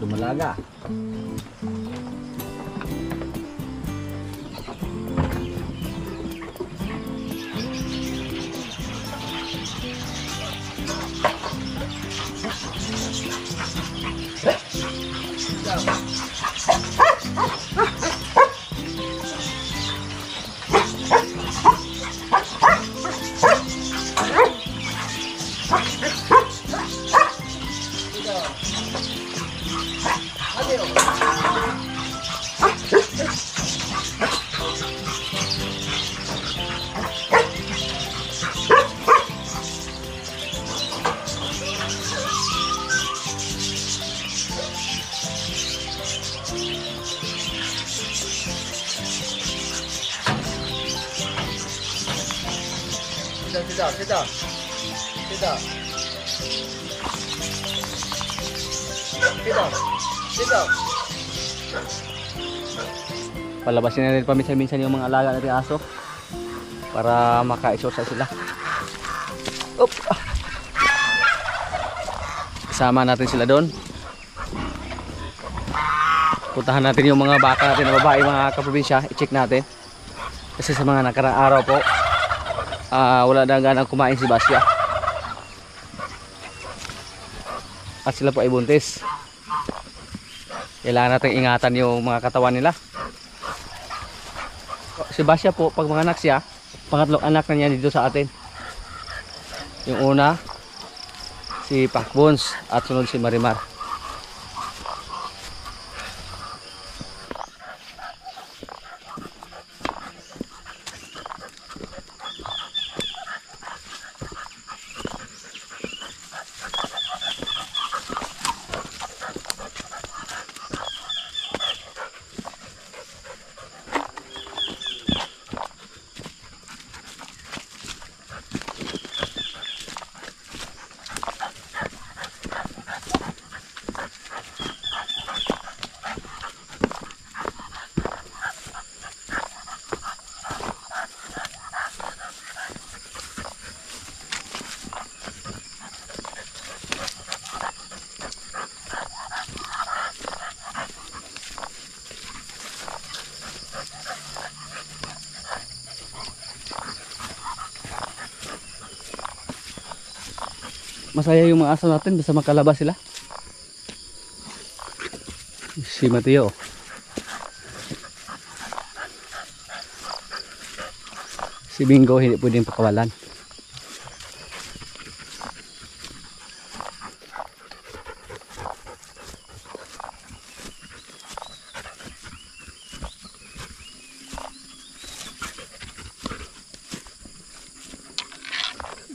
Lumalaga. Sit down. Sit down. Sit down. Sit down. Palabasin na rin paminsan-minsan yung mga alaga natin aso para maka-exercise sila. Op. Isama natin sila doon. Puntahan natin yung mga baka natin na babae, mga kaprobinsya. I-check natin. Kasi sa mga nakaraang araw po, wala na ganang kumain si Basya. At sila po ay buntis. Kailangan natin ingatan yung mga katawan nila. Si Basya po, pag mga anak siya, pangatlong anak na niya dito sa atin. Yung una, si Pakbons at sunod si Marimar. Masaya yung mga aso natin basta makalabas sila. Si Mateo. Si Bingo hindi pwedeng pakawalan.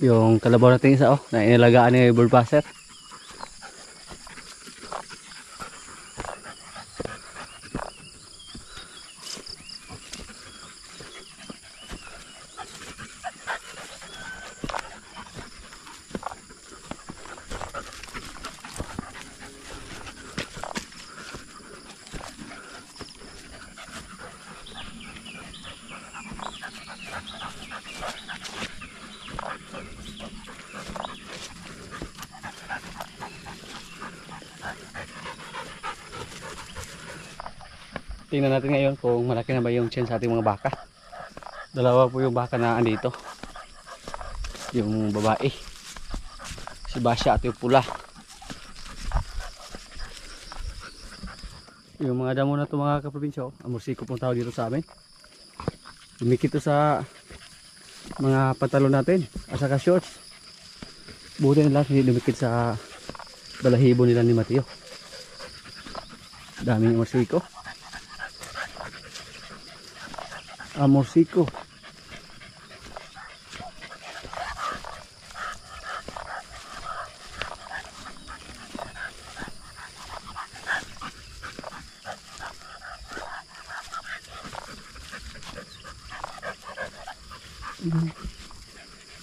Yung kalabaw natin isa na inilagaan ni bullpasser. Tingnan natin ngayon kung malaki na ba yung tiyan sa ating mga baka. Dalawa po yung baka na andito. Yung babae, si Basya at yung pula. Yung mga damo na ito mga kaprobinsyo, amorsiko pong tawag dito sa amin. Dumikit ito sa mga pantalon natin at saka shorts. Buti na lang hindi dumikit sa balahibo nila ni Mateo. Daming amorsiko. Amorsiko.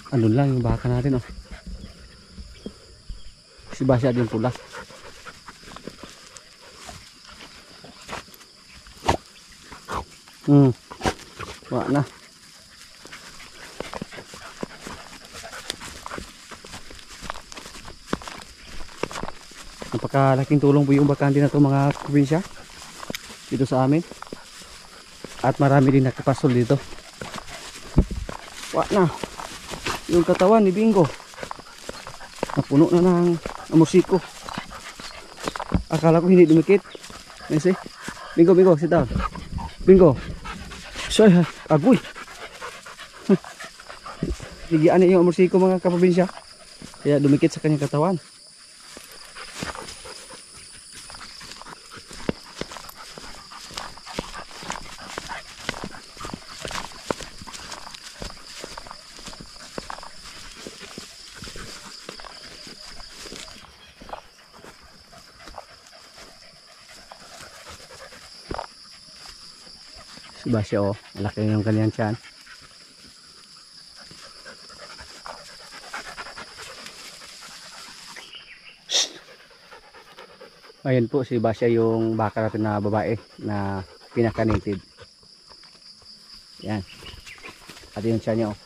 Ano lang yung baka natin oh. Si Basya din pula. Wala na. Napakalaking tulong po yung bakante na to mga probinsya dito sa amin. At marami din nakapasol dito. Wala na yung katawan ni Bingo. Napuno na ng amosiko. Akala ko hindi dumikit. Nasi. Bingo, Bingo, sit down. Bingo. Sorry, agoy. Higian niya yung amosiko mga kaprobinsya. Kaya dumikit sa kanyang katawan. Diba siya, oh, malaki yung kanyang tiyan. Ayan po si Basya, yung baka natin na babae na pinaka-native. Yan. At yung tiyan niya, oh.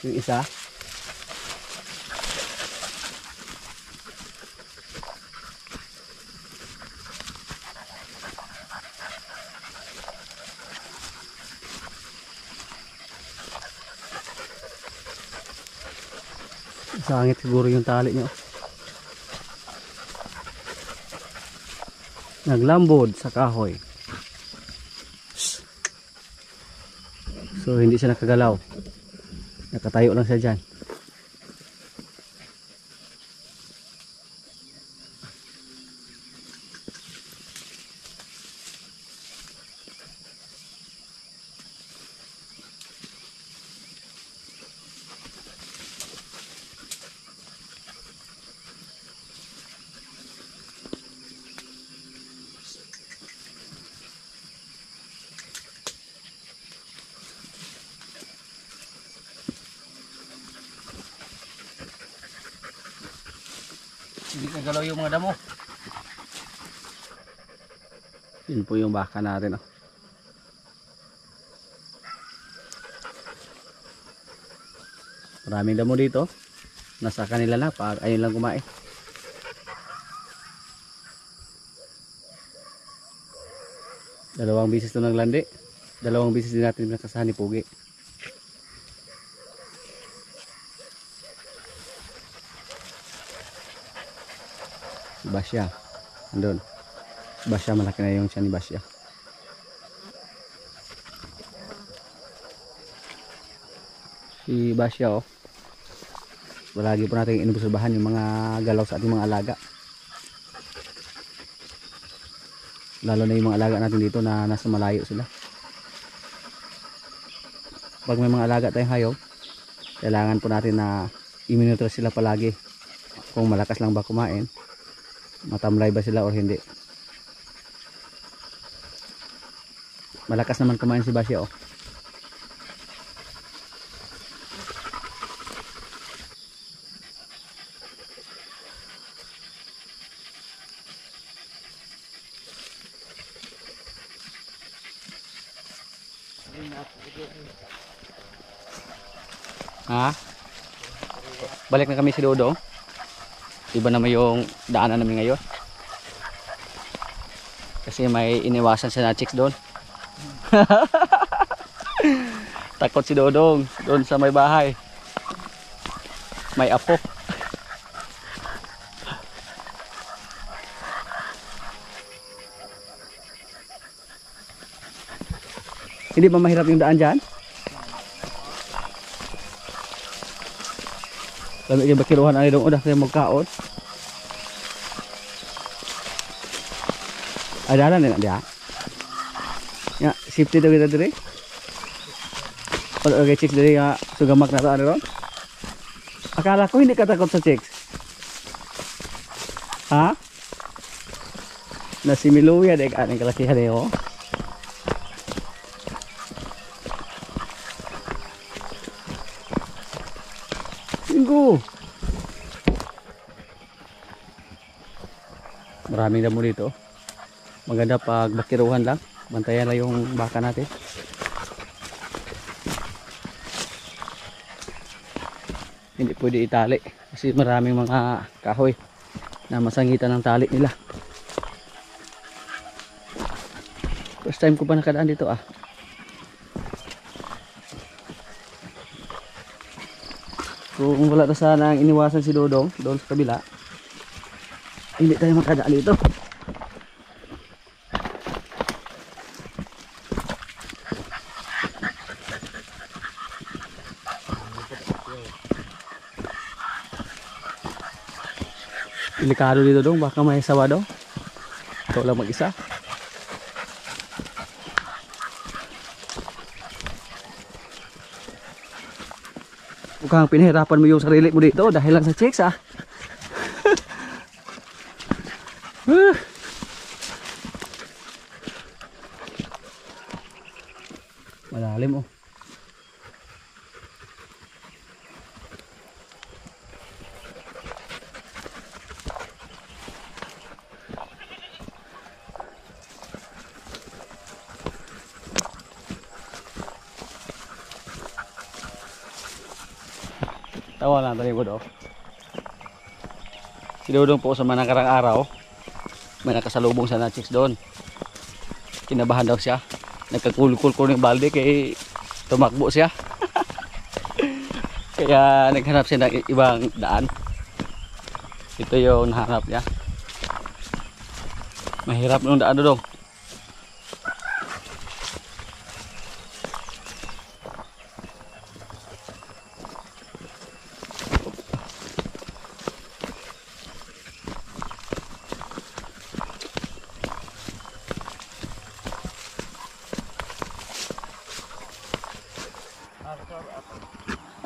Yung isa. Sangit siguro yung tali niya. Naglambod sa kahoy. So hindi siya nakagalaw. Nakatayo lang siya dyan. Hindi kagalaw yung mga damo. Yun po yung baka natin, oh. Maraming damo dito. Nasa kanila na pag ayun lang kumain. Dalawang bisis to naglandi. Dalawang bisis din natin nakasahan ni Pugi. Basya. Andun. Basya, malaki na yung siya ni Basya. Si Basya, oh. Palagi po natin inobserbahan yung mga galaw sa ating mga alaga. Lalo na yung mga alaga natin dito na nasa malayo sila. Pag may mga alaga tayong hayop, kailangan po natin na i-monitor sila palagi. Kung malakas lang ba kumain, matamlay ba sila o hindi. Malakas naman kumain si Basya, oh. Ha? Balik na kami si Dodong. Iba naman yung daanan namin ngayon. Kasi may iniwasan siya na chicks doon. Takot si Dodong doon sa may bahay. May apo. Hindi ba mahirap yung daan dyan? Lami yung bakiruhan ay dong udah kayo magkaon. Ada na dia. Ya, safety daw kita dire. Kalau okay, chicks dari ya sugamak na to ano ron. Akala ko hindi ka takot sa chicks. Ha? Na si Miluya dek aning kalakihan eh, oh. Minggu. Maraming damo dito. Maganda pag bakiruhan lang. Bantayan lang yung baka natin. hindi pwede itali kasi maraming mga kahoy na masangitan ng tali nila. First time ko pa nakadaan dito ah. Kung wala na sana ang iniwasan si Dodong doon sa kabila, hindi tayo makadaan dito. Delikado dito dong, baka may sawa daw. Ikaw lang mag-isa. Mukhang pinahirapan mo yung sarili mo dito dahil lang sa chicks ah. Malalim oh. Tawa lang tali ko do. Si Dodong po sa manakarang araw, may nakasalubong sa chicks doon. Kinabahan daw siya. Nagkakulkul ko ng balde kay tumakbo siya. Kaya naghanap siya ng ibang daan. Ito yung nahanap niya. Mahirap nung daan Dodong.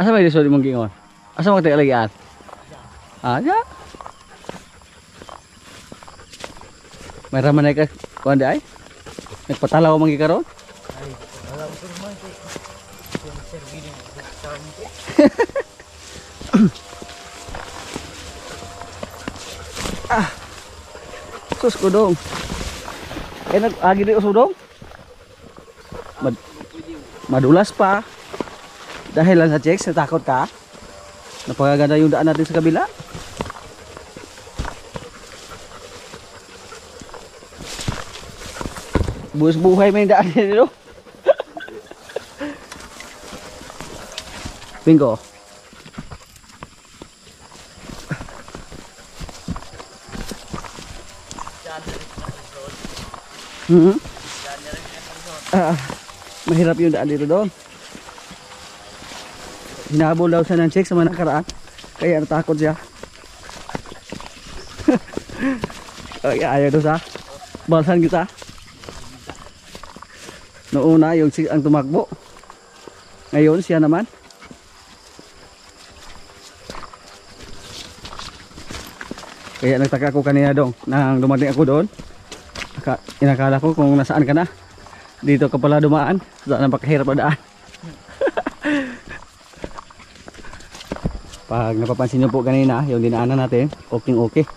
Asa may lisod mong gingon? Asa mo tayo lagian? Ya. May raman na ka kuan di ay? Nagpatalaw mong gikaron? Ay, wala ko naman kay serving Sus ko dong. Agi di usod dong? Madulas pa. Dahil lang sa chicks, natakot ka? Napakaganda yung daan natin sa kabila. Buhos buhay may daan dito. Bingo. Mahirap yung daan dito doon. Hinabol daw siya ng chicks sa mga nakaraan. Kaya natakot siya. Ayaw daw sa balsan kita. Noong una yung chicks ang tumakbo. Ngayon siya naman. Kaya nagtaka ako kanina dong. Nang dumating ako doon. Inakala ko kung nasaan ka na. Dito ka pala dumaan. Saan napakahirap na daan. Pag napapansin nyo po kanina, yung dinaanan natin, okay.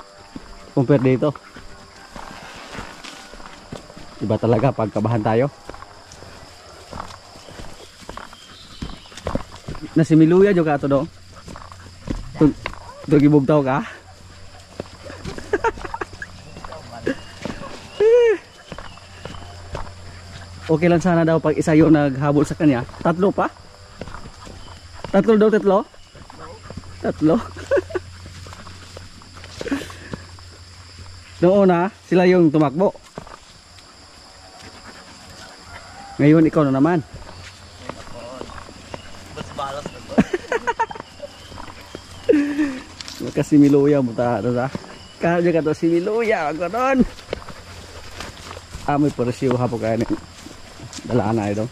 Compare dito. Iba talaga pag kabahan tayo. Nasimiluya jo ka to do. Gibugtaw ka. Okay lang sana daw pag isa yung naghabol sa kanya. Tatlo pa? Tatlo daw, tatlo? Tatlo. Noong una, sila yung tumakbo. Ngayon, ikaw na naman. Mas balas na to. Magkasimiluya mo ta. Kaya ka to similuya. Ako doon. May parasiyo hapo kaya ni. Dalaan na ito.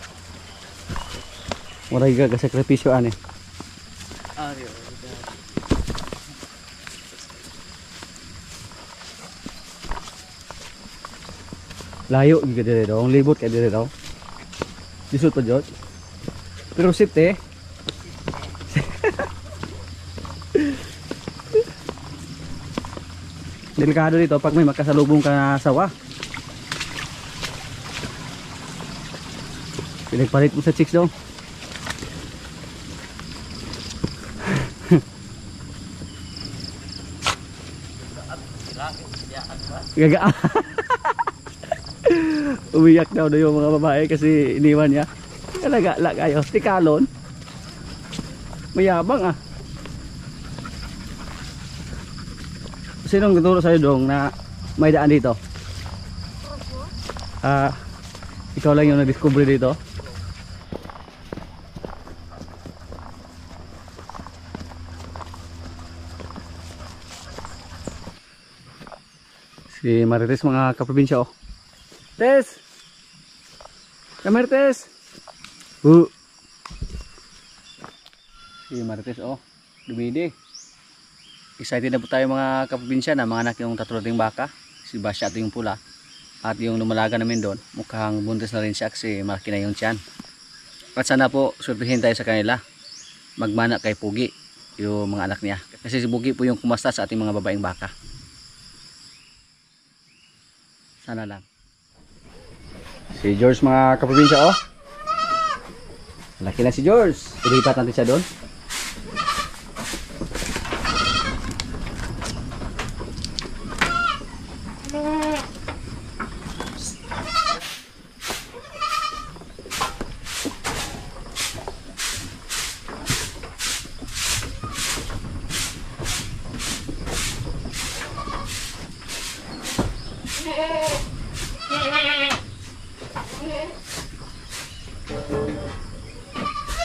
Maray ka sakripisyo ani. Layo gitu dire daw, libot kay dire daw. Disud pa jud. Pero safety. Delikado dito pag may makasalubong ka na sawa. Pinagpalit mo sa chicks daw. Gaga. Umiyak daw yung mga babae kasi iniwan niya. Kalagala kayo. Tikalon. Mayabang ah. Sinong tuturo sa'yo dong na may daan dito? Ikaw lang yung na-discover dito? Si Marites mga kaprobinsya oh. Tes! Come here, Tes! Si Marites oh. Dumidi. Excited na po tayo mga kaprobinsya na mga anak yung tatlo ding baka. Si Basya at yung pula. At yung lumalaga namin doon. Mukhang buntis na rin siya kasi malaki na yung tiyan. At sana po surtihin tayo sa kanila. Magmana kay Pugi. Yung mga anak niya. Kasi si Pugi po yung kumasta sa ating mga babaeng baka. Sana lang. Si George mga kaprobinsya oh. Laki na si George. Ilipat natin siya doon.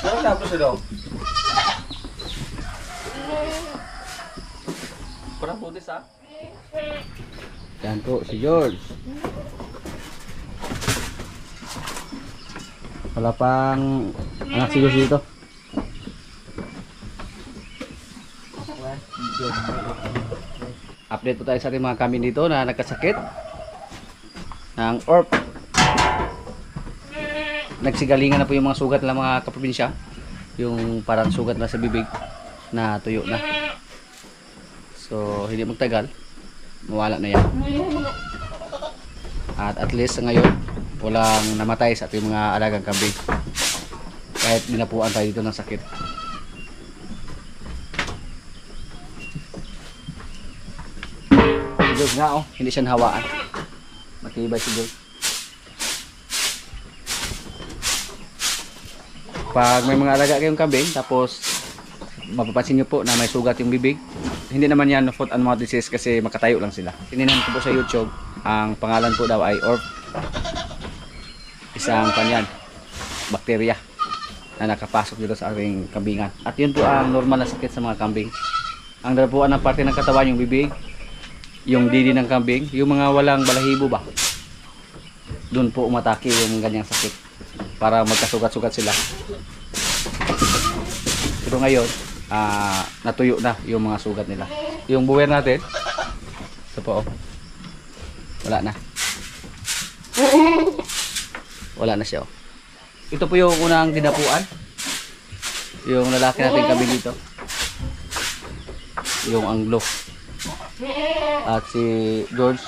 Ano tapos ito? Parang putis ah. Yan po si George. Wala pang anak si George dito. Update po tayo sa ating mga kambing dito na nagkasakit ng orp. Nagsigalingan na po yung mga sugat ng mga kaprobinsya. Yung parang sugat na sa bibig na tuyo na. So hindi magtagal, mawala na yan. At least ngayon walang namatay sa ating mga alagang kambing. Kahit dinapuan tayo dito ng sakit. Si George nga oh, hindi siya nahawaan. Matibay si George. Pag may mga alaga kayong kambing, tapos mapapansin nyo po na may sugat yung bibig, hindi naman yan foot and mouth disease kasi makatayo lang sila. Tininan ko po sa YouTube, ang pangalan po daw ay orp. Isang panyan, bakterya na nakapasok dito sa ating kambingan. At yun po ang normal na sakit sa mga kambing. Ang dalapuan ng parte ng katawan, yung bibig, yung didi ng kambing, yung mga walang balahibo ba, doon po umatake yung ganyang sakit para magkasugat-sugat sila. Pero ngayon natuyo na yung mga sugat nila. Yung buwer natin ito po oh. Wala na. Wala na siya oh. Ito po yung unang dinapuan. Yung lalaki natin kambing dito, yung Anglo. At si George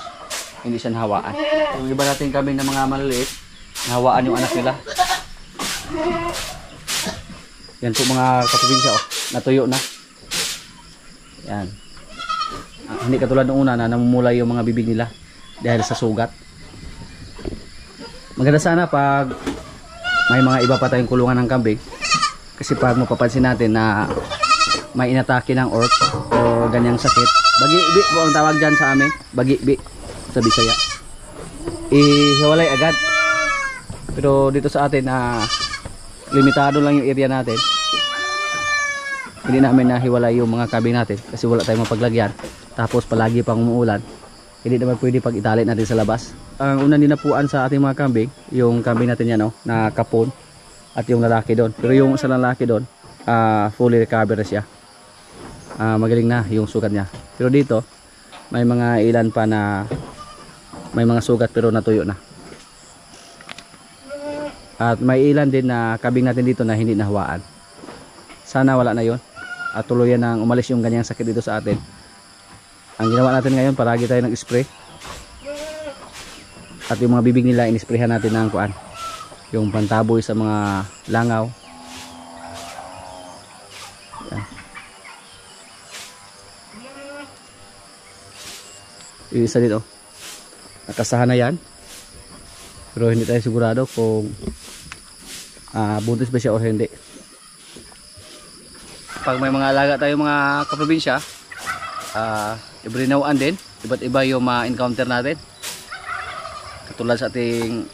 hindi siya nahawaan. Yung iba natin kambing na mga maliliit, nahawaan yung anak nila. Yan po mga kaprobinsya oh, natuyo na. Yan. Hindi katulad ng una na namumula yung mga bibig nila dahil sa sugat. Maganda sana pag may mga iba pa tayong kulungan ng kambing. Kasi pag mapapansin natin na may inatake ng orp o ganyang sakit, bagi-bi po ang tawag dyan sa amin. Bagi-bi sa Bisaya. Ihiwalay agad. Pero dito sa atin limitado lang yung area natin. Hindi namin nahiwalay yung mga kambing natin kasi wala tayong mapaglagyan. Tapos palagi pang umuulan, hindi naman pwede pag itali natin sa labas. Ang unang dinapuan sa ating mga kambing, yung kambing natin yan na kapon at yung lalaki doon. Pero yung isa lalaki doon, fully recover na siya. Magaling na yung sugat niya. Pero dito may mga ilan pa na may mga sugat pero natuyo na. At may ilan din na kambing natin dito na hindi nahawaan. Sana wala na yon. At tuluyan nang umalis yung ganyang sakit dito sa atin. Ang ginawa natin ngayon, palagi tayo nag-spray. At yung mga bibig nila, in-sprayhan natin ng kuan, yung pantaboy sa mga langaw. Yan. Yung isa dito, nakasahan na yan. Pero hindi tayo sigurado kung buntis ba siya o hindi. Pag may mga alaga tayo mga kaprobinsya, every now and then, iba't iba yung ma-encounter natin. Katulad sa ating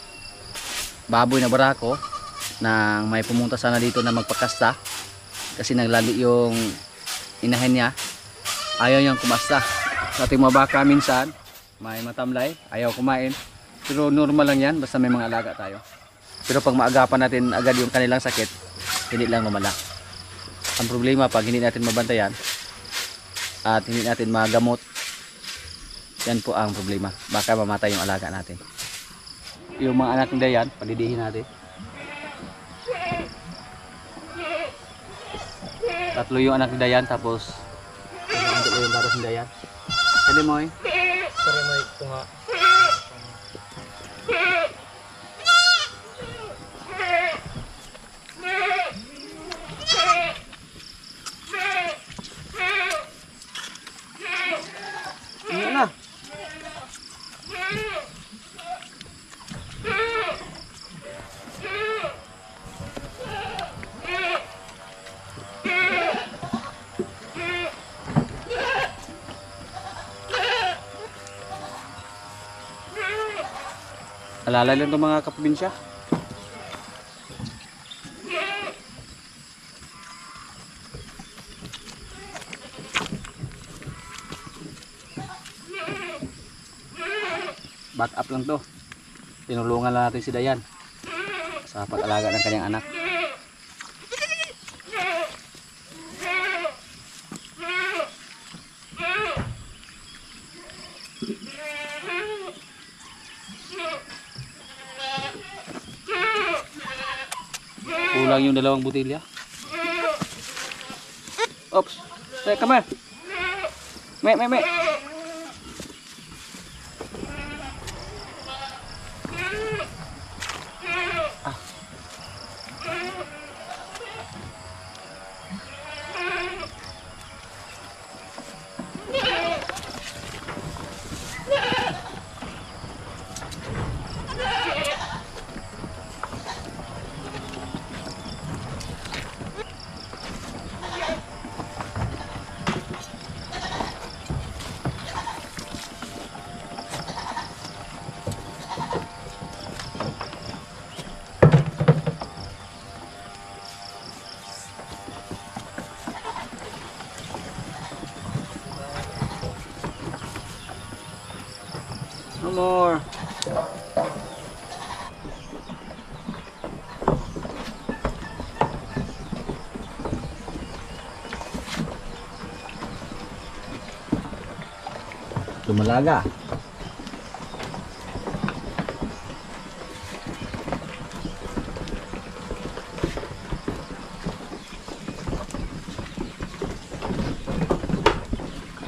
baboy na barako, nang may pumunta sana dito na magpakasta kasi naglali yung inahin niya, ayaw niyang kumasta. Sa ating mga baka minsan may matamlay, ayaw kumain, pero normal lang yan basta may mga alaga tayo. Pero pag maagapan natin agad yung kanilang sakit, hindi lang lumala. Ang problema pag hindi natin mabantayan at hindi natin magamot, yan po ang problema, baka mamatay yung alaga natin. Yung mga anak nila yan, palidihin natin. Tatlo yung anak ni Dayan, tapos yung daros ni Dayan. Kali mo eh. Kali mo ito nga. Ano na? Alalay lang itong mga kaprobinsya. Back up lang to. Tinulungan lang natin si Dayan sa pag-alaga ng kanyang anak. Kulang yung 2 butilya. Oops. Hey, come here. Me. No more. Lumalaga.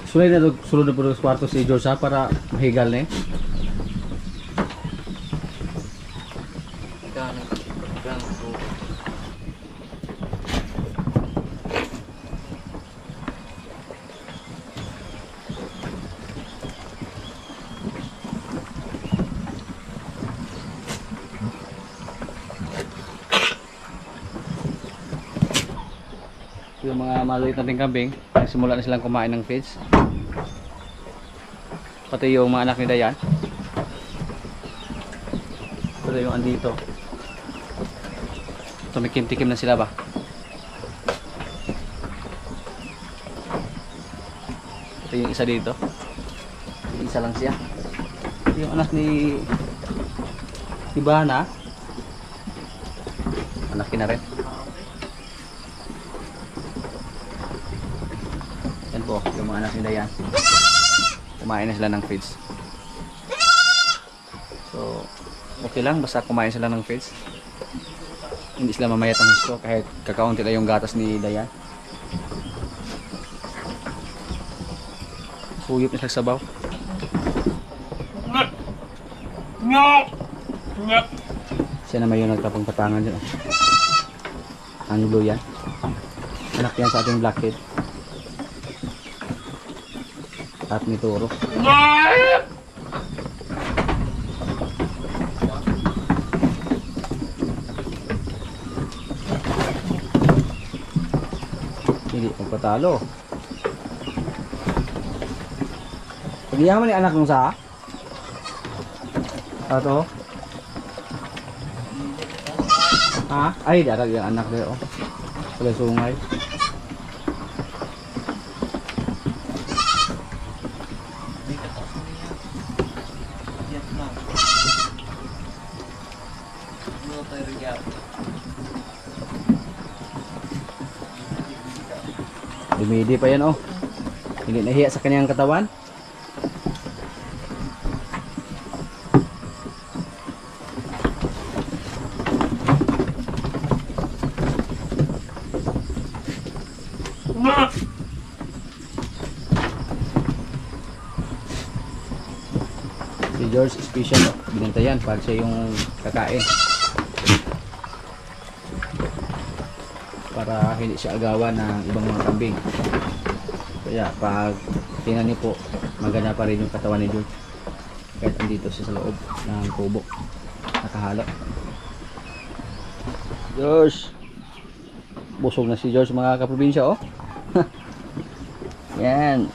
Sulod na po sa kwarto si George para mahigal na eh. Yung mga maliit nating kambing, nagsimula na silang kumain ng feeds. Pati yung mga anak ni Dayan. Ito yung andito. Tumikim-tikim na sila ba? Ito yung isa dito. Yung isa lang siya. Ito yung anak ni Bana. Anak na rin. Yan po, yung mga anak ni Dayan. Kumain na sila ng feeds. So, okay lang basta kumain sila ng feeds. Hindi sila mamayat ang gusto kahit kakaunti lang yung gatas ni Dayan. Huyop na sa sabaw. Siya naman yung nagtapong patangan dyan. Ang blue yan. Anak yan sa ating blackhead. At ni Toro. Hindi magpatalo. Pagiyaman ni anak nung sa? Ato? Ha? Ay, darag yung anak nila. Oh. Pala sungay. Dumidi pa yan oh. Hindi nahiya sa kanyang katawan. Si George special oh. Binantayan pag siya yung kakain. Para hindi siya agawan ng ibang mga kambing. Kaya pag tingnan niyo po, maganda pa rin yung katawan ni George. Kahit andito siya sa loob ng kubo. Nakahalo. George! Busog na si George mga kaprobinsya oh. Yan.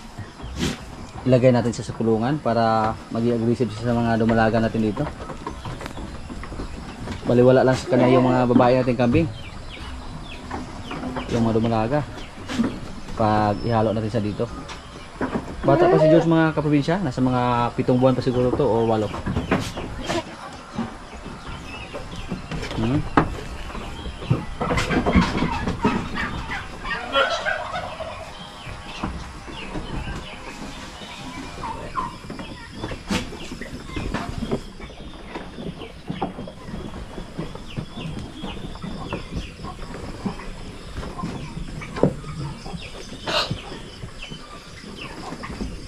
Ilagay natin siya sa kulungan para maging aggressive siya sa mga dumalaga natin dito. Baliwala lang sa kanya yung mga babae natin kambing. Yung mga dumalaga. Pag ihalo natin siya dito. Bata pa si George mga kaprobinsya. Nasa mga 7 buwan pa siguro to o 8.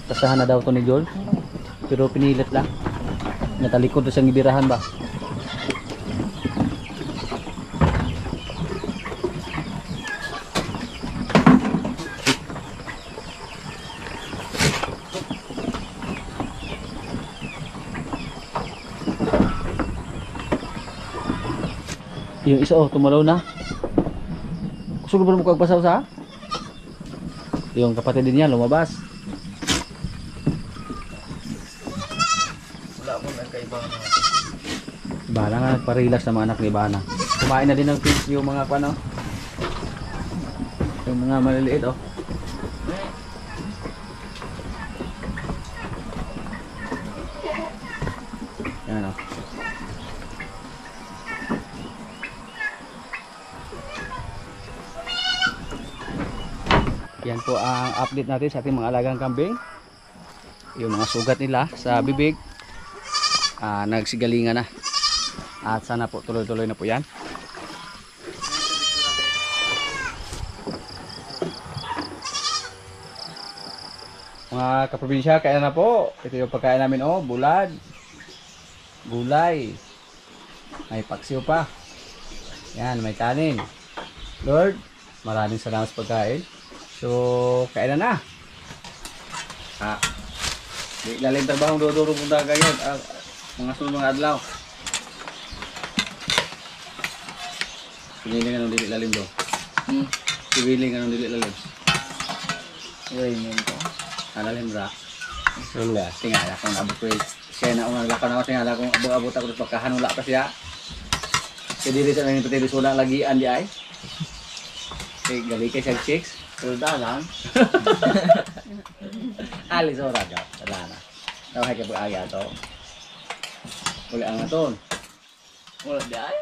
Tasahan na daw to ni George. Pero pinilit lang. Natalikod to siyang ibirahan ba? Yung isa oh, tumalaw na. Gusto ko ba mo kagpasaw sa? Yung kapatid din niya lumabas. Bana nga nagparilas na mga anak ni Bana. Kumain na din ng fish yung mga pano. Yung mga maliliit oh. Yan oh. Yan po ang update natin sa ating mga alagang kambing. Yung mga sugat nila sa bibig nagsigalingan na. At sana po tuloy-tuloy na po yan. Mga kaprobinsya, kaya na po. Ito yung pagkain namin oh, bulad, gulay, may paksiw pa. Yan, may kanin. Lord, maraming salamat sa pagkain. So, kain na. Di lalim trabaho dudurog punta ngayon. Mga sunod mga adlaw. Piling nga nung dili lalim do. Piling nga nung dili lalim. Uy, nito. Lalim ra. Wala, tingala kung abot ko. Siya na unang lakaw na ako tingala kung abot ako sa pagkahanula pa siya. Kaya dili sa nang pati wala lagian di ay. Kay gali kay sa chicks. Tulda lang. Alis ora ka. Wala na. Tawag ka pag aga to. Wala ang aton. Wala di ay.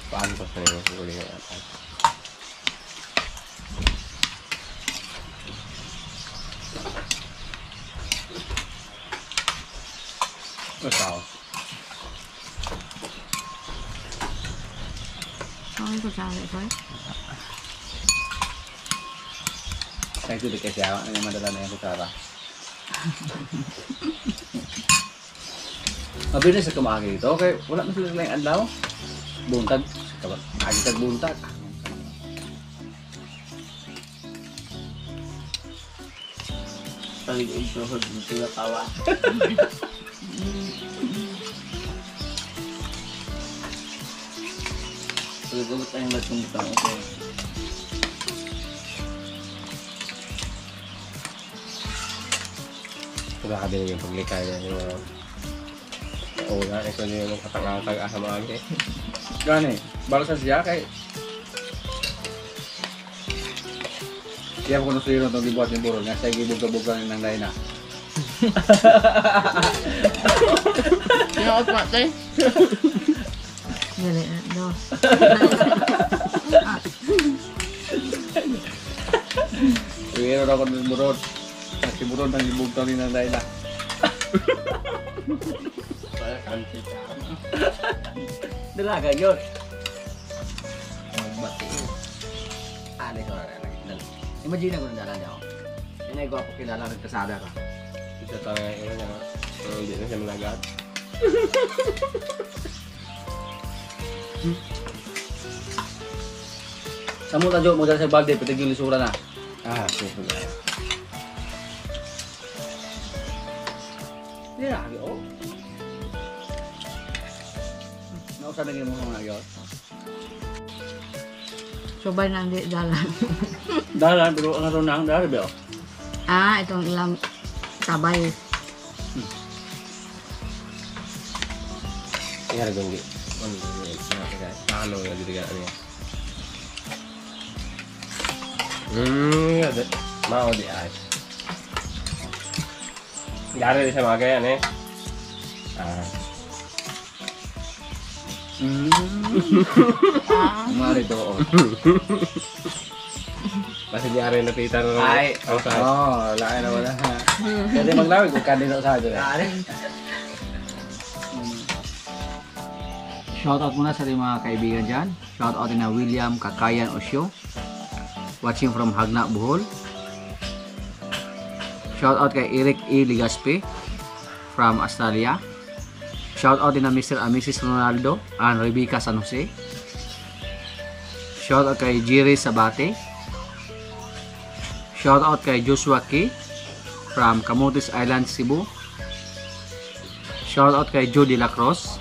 Paano pa sa'yo? Huli ka yan. Masao. Không có sao vậy thôi. Saya itu dikasih awak dengan madalan yang utara. Mabilis sa kumagi ito. Okay, wala na sila lang adlaw. Buntag. Agi tag buntag. Talig ito, sila tawa. Gugugot tayong latong butang. Okay. Grabe na yung paglikay niya yung una, ito niyo yung katang-katang ahamagi. Gani, balasan siya kay siya ko nasuyo itong gibuhat ng burol nga siya gibog-bog ng layna. Yaot pa tayo. Dali, do. Pero ako ng burol. Kasi burol ng gibog ito ng layna. Dalaga yun. Magbati yun. Alis ko na. Imagine ko ng dalaga ako. Yan ay gwapo kilala ng kasada ka. Isa talaga yung niya. Hindi na siya malagad. Sa mo tayo mo dala sa balde, pitig yung lisura na. Super na. Lagi, oh. Nausa na mo mga yun. Subay na hindi dalan. Dalan, pero ang aron na ang dali ba? Ah, itong ilang sabay. Nangyari kong di. Paano yung ditigaan niya? Mao di ay. Nangyari din sa mga ganyan eh. Mga rito, oh. Kasi nangyari na tita na Ay, ang sa Oh, lain na wala. Kasi maglawig kung kanino sa akin. Shoutout muna sa ating mga kaibigan dyan. Shoutout na William Kakayan Osyo. Watching from Hagna, Bohol. Shoutout kay Eric E. Ligaspe from Australia. Shoutout din na Mr. and Mrs. Ronaldo and Rebecca San Jose. Shoutout kay Jerry Sabate. Shoutout kay Joshua K. from Camotes Island, Cebu. Shoutout kay Joe De La Cruz.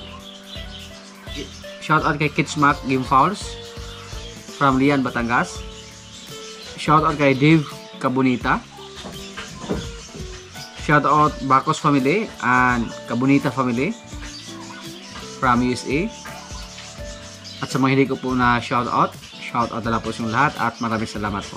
Shoutout kay Kitchmack Game Fowls from Lian, Batangas. Shoutout kay Dave Cabonita. Shoutout Bacos family and Cabonita family from USA. At sa mga hindi ko po na shoutout na lang po sa lahat at maraming salamat po.